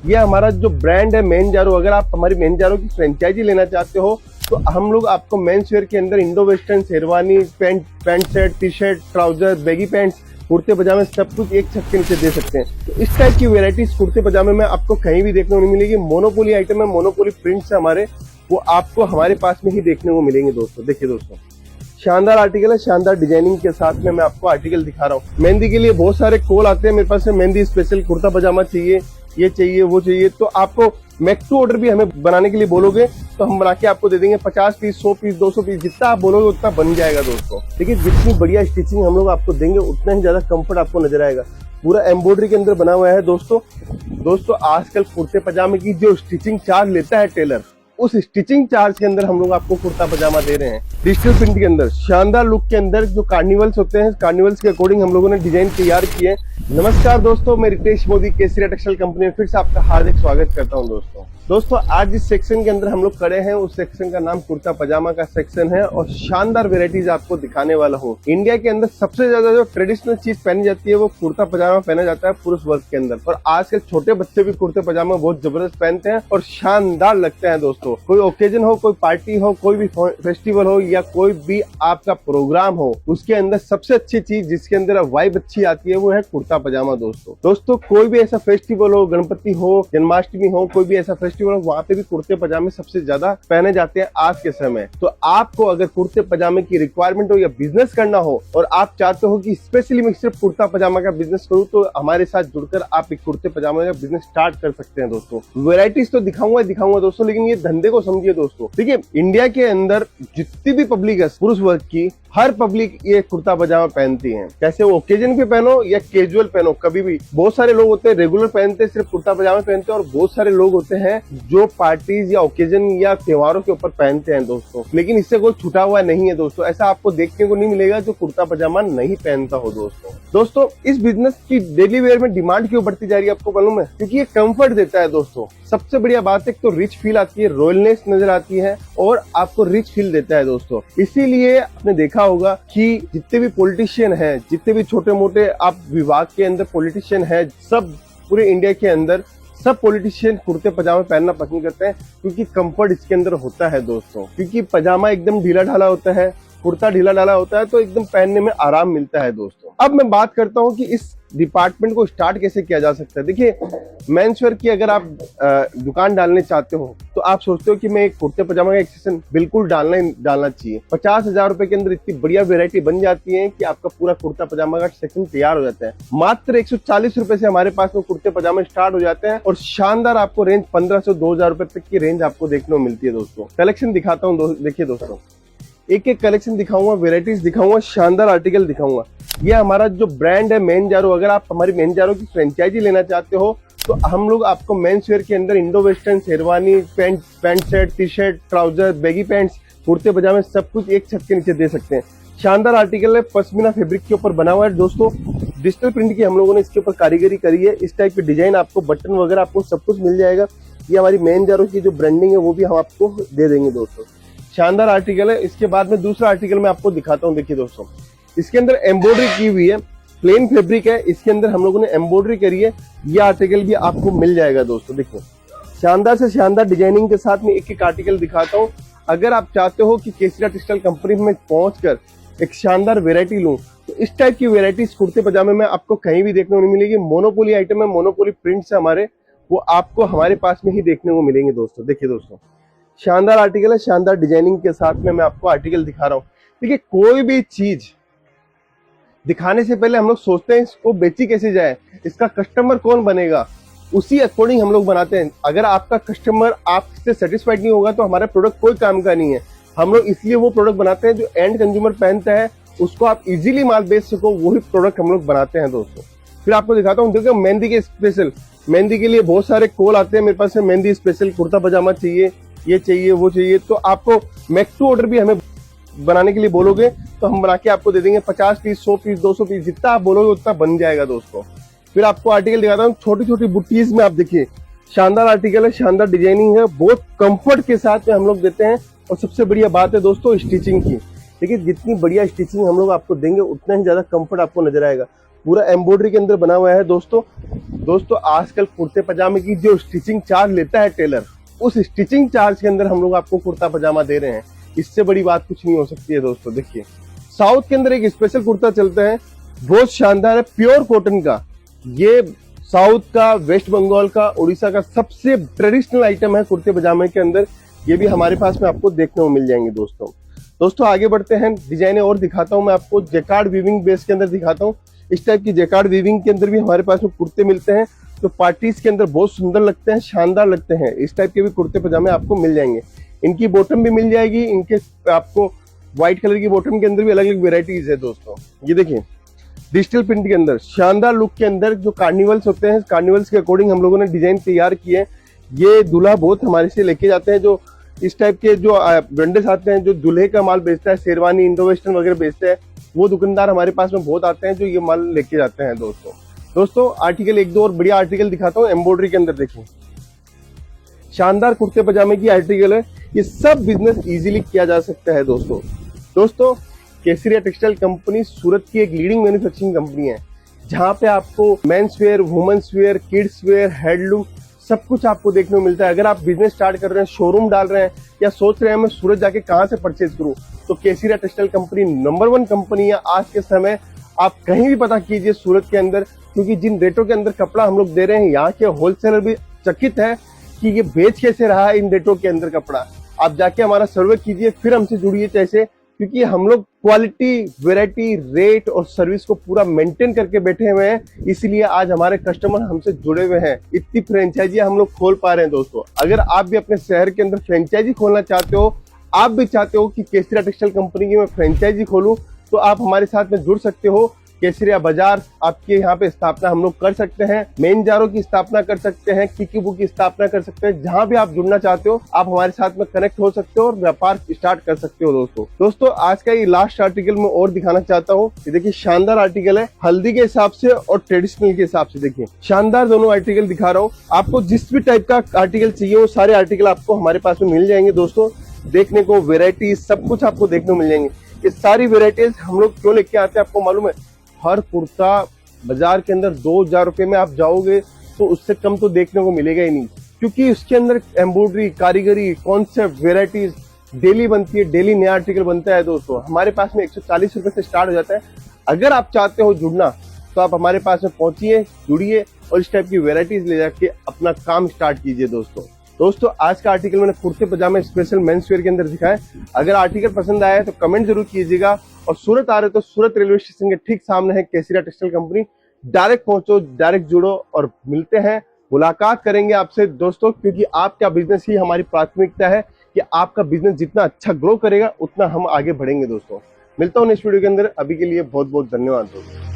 ये हमारा जो ब्रांड है मोहनजोदड़ो। अगर आप हमारी मोहनजोदड़ो की फ्रेंचाइजी लेना चाहते हो तो हम लोग आपको मेंस वेयर के अंदर Indo western, sherwani, pant set, T shirt, trouser, baggy pants, कुर्ते पजामे सब कुछ एक छत के नीचे दे सकते हैं। तो इस टाइप की वेराइटीज कुर्ते पजामे में आपको कहीं भी देखने को नहीं मिलेगी। मोनोपोली आइटम है, मोनोपोली प्रिंट्स है हमारे, वो आपको हमारे पास में ही देखने को मिलेंगे दोस्तों। देखिए दोस्तों, शानदार आर्टिकल है, शानदार डिजाइनिंग के साथ में मैं आपको आर्टिकल दिखा रहा हूँ। मेहंदी के लिए बहुत सारे कॉल आते हैं मेरे पास में, मेहंदी स्पेशल कुर्ता पजामा चाहिए, ये चाहिए, वो चाहिए। तो आपको मैक्स टू ऑर्डर भी हमें बनाने के लिए बोलोगे तो हम बना के आपको दे देंगे। 50 पीस, 100 पीस, 200 पीस, जितना आप बोलोगे उतना बन जाएगा दोस्तों। देखिए, जितनी बढ़िया स्टिचिंग हम लोग आपको देंगे उतना ही ज्यादा कंफर्ट आपको नजर आएगा। पूरा एम्ब्रॉयडरी के अंदर बना हुआ है दोस्तों आजकल कुर्ते पजामे की जो स्टिचिंग चार्ज लेता है टेलर, उस स्टिचिंग चार्ज के अंदर हम लोग आपको कुर्ता पजामा दे रहे हैं। डिजिटल प्रिंट के अंदर शानदार लुक के अंदर जो कार्निवल्स होते हैं, कार्निवल्स के अकॉर्डिंग हम लोगों ने डिजाइन तैयार किए हैं। नमस्कार दोस्तों, मैं रितेश मोदी केसरिया टेक्सटाइल कंपनी में फिर से आपका हार्दिक स्वागत करता हूं दोस्तों आज जिस सेक्शन के अंदर हम लोग खड़े हैं उस सेक्शन का नाम कुर्ता पजामा का सेक्शन है और शानदार वेराइटीज आपको दिखाने वाला हूँ। इंडिया के अंदर सबसे ज्यादा जो ट्रेडिशनल चीज पहनी जाती है वो कुर्ता पजामा पहना जाता है पुरुष वर्ग के अंदर, और आजकल छोटे बच्चे भी कुर्ते पजामा बहुत जबरदस्त पहनते हैं और शानदार लगते हैं दोस्तों। कोई ओकेजन हो, कोई पार्टी हो, कोई भी फेस्टिवल हो या कोई भी आपका प्रोग्राम हो, उसके अंदर सबसे अच्छी चीज जिसके अंदर वाइब अच्छी आती है वो है कुर्ता पजामा दोस्तों कोई भी ऐसा फेस्टिवल हो, गणपति हो, जन्माष्टमी हो, कोई भी ऐसा फेस्टिवल हो, वहाँ पे भी कुर्ते पजामे सबसे ज्यादा पहने जाते हैं आज के समय। तो आपको अगर कुर्ते पजामे की रिक्वायरमेंट हो या बिजनेस करना हो और आप चाहते हो कि स्पेशली मैं सिर्फ कुर्ता पजामा का बिजनेस करूँ, तो हमारे साथ जुड़कर आप एक कुर्ते पजामे का बिजनेस स्टार्ट कर सकते हैं दोस्तों। वेराइटीज तो दिखाऊंगा दोस्तों, लेकिन ये धंधे को समझिए दोस्तों। देखिए, इंडिया के अंदर जितनी भी पब्लिक है पुरुष वर्ग की, हर पब्लिक ये कुर्ता पजामा पहनती है। कैसे वो ओकेजन पे पहनो या कैजुअल पहनो, कभी भी। बहुत सारे लोग होते हैं रेगुलर पहनते हैं, सिर्फ कुर्ता पजामा पहनते हैं, और बहुत सारे लोग होते हैं जो पार्टीज या ओकेजन या त्योहारों के ऊपर पहनते हैं दोस्तों। लेकिन इससे कोई छुटा हुआ नहीं है दोस्तों, ऐसा आपको देखने को नहीं मिलेगा जो कुर्ता पजामा नहीं पहनता हो दोस्तों इस बिजनेस की डेली वेयर में डिमांड क्यों बढ़ती जा रही है आपको मालूम है? क्योंकि ये कंफर्ट देता है दोस्तों। सबसे बढ़िया बात है तो रिच फील आती है, रॉयलनेस नजर आती है और आपको रिच फील देता है दोस्तों। इसीलिए आपने देखा होगा कि जितने भी पॉलिटिशियन हैं, जितने भी छोटे मोटे आप विभाग के अंदर पॉलिटिशियन हैं, सब पूरे इंडिया के अंदर सब पॉलिटिशियन कुर्ते पजामे पहनना पसंद करते हैं, क्योंकि कंफर्ट इसके अंदर होता है दोस्तों। क्योंकि पजामा एकदम ढीला ढाला होता है, कुर्ता ढीला ढाला होता है, तो एकदम पहनने में आराम मिलता है दोस्तों। अब मैं बात करता हूं कि इस डिपार्टमेंट को स्टार्ट कैसे किया जा सकता है। देखिए, मेंसवेयर की अगर आप दुकान डालने चाहते हो तो आप सोचते हो कि मैं एक कुर्ते पजामा का एक सेक्शन बिल्कुल डालना चाहिए। 50,000 रुपए के अंदर इतनी बढ़िया वेरायटी बन जाती है कि आपका पूरा कुर्ता पजामा का सेक्शन तैयार हो जाता है। मात्र 140 रुपए से हमारे पास में कुर्ते पजामे स्टार्ट हो जाते हैं और शानदार आपको रेंज 1500-2000 रुपए तक की रेंज आपको देखने को मिलती है दोस्तों। कलेक्शन दिखाता हूँ, देखिए दोस्तों, एक एक कलेक्शन दिखाऊंगा, वेराइटीज दिखाऊंगा, शानदार आर्टिकल दिखाऊंगा। ये हमारा जो ब्रांड है मोहनजोदड़ो। अगर आप हमारी मोहनजोदड़ो की फ्रेंचाइजी लेना चाहते हो तो हम लोग आपको मेंस वेयर के अंदर Indo western, sherwani, pant set, T shirt, trouser, baggy pants, कुर्ते पजामे सब कुछ एक छत के नीचे दे सकते हैं। शानदार आर्टिकल है, पश्मीना फैब्रिक के ऊपर बना हुआ है दोस्तों। डिजिटल प्रिंट की हम लोगों ने इसके ऊपर कारीगरी करी है। इस टाइप की डिजाइन आपको, बटन वगैरह आपको सब कुछ मिल जाएगा। ये हमारी मोहनजोदड़ो की जो ब्रांडिंग है वो भी हम आपको दे देंगे दोस्तों। शानदार आर्टिकल है। इसके बाद में दूसरा आर्टिकल मैं आपको दिखाता हूँ। देखिए दोस्तों, इसके अंदर एम्ब्रॉयडरी की हुई है, प्लेन फैब्रिक है, इसके अंदर हम लोगों ने एम्ब्रॉयडरी करी है। ये आर्टिकल भी आपको मिल जाएगा दोस्तों। देखिए, शानदार से शानदार डिजाइनिंग के साथ में एक एक आर्टिकल दिखाता हूँ। अगर आप चाहते हो कि केसरिया टेक्सटाइल कंपनी में पहुंचकर एक शानदार वेरायटी लूं, तो इस टाइप की वेराइटीज कुर्ते पजामे में आपको कहीं भी देखने को नहीं मिलेगी। मोनोपोली आइटम है, मोनोपोली प्रिंट्स है हमारे, वो आपको हमारे पास में ही देखने को मिलेंगे दोस्तों। देखिए दोस्तों, शानदार आर्टिकल है, शानदार डिजाइनिंग के साथ में मैं आपको आर्टिकल दिखा रहा हूँ। देखिए, कोई भी चीज दिखाने से पहले हम लोग सोचते हैं इसको बेची कैसे जाए, इसका कस्टमर कौन बनेगा, उसी अकॉर्डिंग हम लोग बनाते हैं। अगर आपका कस्टमर आपसे सेटिस्फाइड नहीं होगा तो हमारा प्रोडक्ट कोई काम का नहीं है। हम लोग इसलिए वो प्रोडक्ट बनाते हैं जो एंड कंज्यूमर पहनता है, उसको आप इजीली माल बेच सको, वही प्रोडक्ट हम लोग बनाते हैं दोस्तों। फिर आपको दिखाता हूँ। देखिए, मेहंदी के स्पेशल, मेहंदी के लिए बहुत सारे कॉल आते हैं मेरे पास में, मेहंदी स्पेशल कुर्ता पजामा चाहिए, ये चाहिए, वो चाहिए। तो आपको मैक्स टू ऑर्डर भी हमें बनाने के लिए बोलोगे तो हम बना के आपको दे देंगे। 50 पीस, 100 पीस, 200 पीस, जितना आप बोलोगे उतना बन जाएगा दोस्तों। फिर आपको आर्टिकल दिखाता हूँ। छोटी छोटी बुटीज में आप देखिए, शानदार आर्टिकल है, शानदार डिजाइनिंग है, बहुत कंफर्ट के साथ में हम लोग देते हैं। और सबसे बढ़िया बात है दोस्तों स्टिचिंग की। देखिए, जितनी बढ़िया स्टिचिंग हम लोग आपको देंगे उतना ही ज्यादा कंफर्ट आपको नजर आएगा। पूरा एम्ब्रॉयडरी के अंदर बना हुआ है दोस्तों आजकल कुर्ते पजामे की जो स्टिचिंग चार्ज लेता है टेलर, उस स्टिचिंग चार्ज के अंदर हम लोग आपको कुर्ता पजामा दे रहे हैं। इससे बड़ी बात कुछ नहीं हो सकती है दोस्तों। देखिए साउथ के अंदर एक स्पेशल कुर्ता चलता है, बहुत शानदार है, प्योर कॉटन का। ये साउथ का, वेस्ट बंगाल का, उड़ीसा का सबसे ट्रेडिशनल आइटम है कुर्ते पजामे के अंदर। ये भी हमारे पास में आपको देखने को मिल जाएंगे दोस्तों आगे बढ़ते हैं, डिजाइने और दिखाता हूं मैं आपको। जैकार्ड वीविंग बेस के अंदर दिखाता हूं। इस टाइप की जैकार्ड वीविंग के अंदर भी हमारे पास में कुर्ते मिलते हैं जो पार्टीज के अंदर बहुत सुंदर लगते हैं, शानदार लगते हैं। इस टाइप के भी कुर्ते पजामे आपको मिल जाएंगे। इनकी बॉटम भी मिल जाएगी, इनके आपको व्हाइट कलर की बॉटम के अंदर भी अलग अलग वेराइटीज है दोस्तों। ये देखिए डिजिटल प्रिंट के अंदर शानदार लुक के अंदर जो कार्निवल्स होते हैं, कार्निवल्स के अकॉर्डिंग हम लोगों ने डिजाइन तैयार किए हैं। ये दूल्हा बहुत हमारे से लेके जाते हैं, जो इस टाइप के जो ब्रांडेस आते हैं, जो दूल्हे का माल बेचता है, शेरवानी, इंडो वेस्टर्न वगैरह बेचते हैं, वो दुकानदार हमारे पास में बहुत आते हैं जो ये माल लेके जाते हैं दोस्तों आर्टिकल एक दो और बढ़िया आर्टिकल दिखाता हूँ। एम्ब्रॉयडरी के अंदर देखिए शानदार कुर्ते पजामे की आर्टिकल है। ये सब बिजनेस इजीली किया जा सकता है दोस्तों केसरिया टेक्सटाइल कंपनी सूरत की एक लीडिंग मैन्युफैक्चरिंग कंपनी है, जहां पे आपको men's wear, women's wear, kids wear, handloom सब कुछ आपको देखने को मिलता है। अगर आप बिजनेस स्टार्ट कर रहे हैं, शोरूम डाल रहे हैं या सोच रहे हैं मैं सूरत जाके कहां से परचेज करूं, तो केसरिया टेक्सटाइल कंपनी नंबर 1 कंपनी है आज के समय। आप कहीं भी पता कीजिए सूरत के अंदर, क्योंकि जिन रेटों के अंदर कपड़ा हम लोग दे रहे हैं, यहाँ के होलसेलर भी चकित है कि ये बेच कैसे रहा है इन रेटों के अंदर कपड़ा। आप जाके हमारा सर्वे कीजिए, फिर हमसे जुड़िए कैसे, क्योंकि हम लोग क्वालिटी, वैरायटी, रेट और सर्विस को पूरा मेंटेन करके बैठे हुए हैं, इसलिए आज हमारे कस्टमर हमसे जुड़े हुए हैं। इतनी फ्रेंचाइजी हम लोग खोल पा रहे हैं दोस्तों। अगर आप भी अपने शहर के अंदर फ्रेंचाइजी खोलना चाहते हो, आप भी चाहते हो कि केसरिया टेक्सटाइल कंपनी की मैं फ्रेंचाइजी खोलूं, तो आप हमारे साथ में जुड़ सकते हो। केसरिया बाजार आपके यहाँ पे स्थापना हम लोग कर सकते हैं, मोहनजोदड़ो की स्थापना कर सकते हैं, किकीबू की स्थापना कर सकते हैं। जहां भी आप जुड़ना चाहते हो आप हमारे साथ में कनेक्ट हो सकते हो और व्यापार स्टार्ट कर सकते हो दोस्तों आज का ये लास्ट आर्टिकल मैं और दिखाना चाहता हूँ। ये देखिए शानदार आर्टिकल है, हल्दी के हिसाब से और ट्रेडिशनल के हिसाब से। देखिए शानदार दोनों आर्टिकल दिखा रहा हूँ आपको। जिस भी टाइप का आर्टिकल चाहिए वो सारे आर्टिकल आपको हमारे पास में मिल जाएंगे दोस्तों। देखने को वेराइटी सब कुछ आपको देखने को मिल जाएंगे। ये सारी वेराइटीज हम लोग क्यों लेके आते हैं आपको मालूम है? हर कुर्ता बाजार के अंदर 2000 रुपए में आप जाओगे तो उससे कम तो देखने को मिलेगा ही नहीं, क्योंकि उसके अंदर एम्ब्रॉयडरी, कारीगरी, कॉन्सेप्ट, वेराइटीज डेली बनती है, डेली नया आर्टिकल बनता है दोस्तों। हमारे पास में 140 रुपए से स्टार्ट हो जाता है। अगर आप चाहते हो जुड़ना तो आप हमारे पास में पहुंचिए, जुड़िए और इस टाइप की वेराइटीज ले जाके अपना काम स्टार्ट कीजिए दोस्तों आज का आर्टिकल मैंने कुर्ते पजामे स्पेशल मेंस वेयर के अंदर दिखाया। अगर आर्टिकल पसंद आया है तो कमेंट जरूर कीजिएगा। और सूरत आ रहे तो सूरत रेलवे स्टेशन के ठीक सामने है केसरिया टेक्सटाइल कंपनी। डायरेक्ट पहुंचो, डायरेक्ट जुड़ो और मिलते हैं, मुलाकात करेंगे आपसे दोस्तों, क्योंकि आपका बिजनेस ही हमारी प्राथमिकता है कि आपका बिजनेस जितना अच्छा ग्रो करेगा उतना हम आगे बढ़ेंगे दोस्तों। मिलता हूं नेक्स्ट वीडियो के अंदर। अभी के लिए बहुत बहुत धन्यवाद दोस्तों।